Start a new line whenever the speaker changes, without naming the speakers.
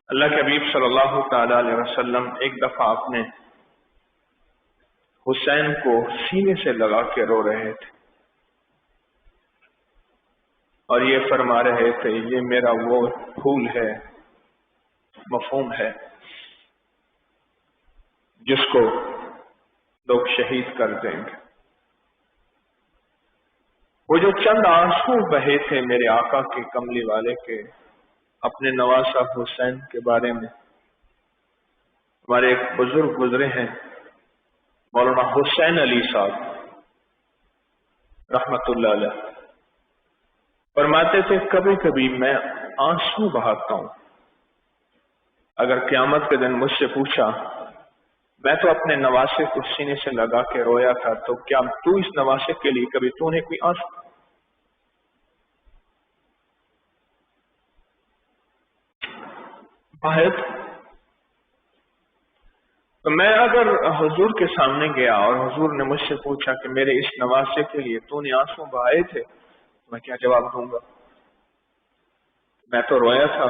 اللہ کے حبیب صلی اللہ تعالی علیہ وسلم ایک دفعہ اپنے حسین کو سینے سے لگا کے رو رہے تھے اور یہ فرما رہے تھے یہ میرا وہ پھول ہے، مفہوم ہے جس کو لوگ شہید کر دیں گے۔ وہ جو چند آنسو بہے تھے میرے آقا کے کملی والے کے اپنے نواسہ حسین کے بارے میں، ہمارے ایک بزرگ گزرے ہیں مولانا حسین علی صاحب رحمت اللہ علیہ، فرماتے تھے کبھی کبھی میں آنسو بہاتا ہوں، اگر قیامت کے دن مجھ سے پوچھا میں تو اپنے نواسے کو سینے سے لگا کے رویا تھا تو کیا تو اس نواسے کے لیے کبھی تو نے کوئی آنسو بہائے؟ تو میں اگر حضور کے سامنے گیا اور حضور نے مجھ سے پوچھا کہ میرے اس نواسے کے لیے تو نے آنسو بہائے تھے، میں کیا جواب دوں گا؟ میں تو رویا تھا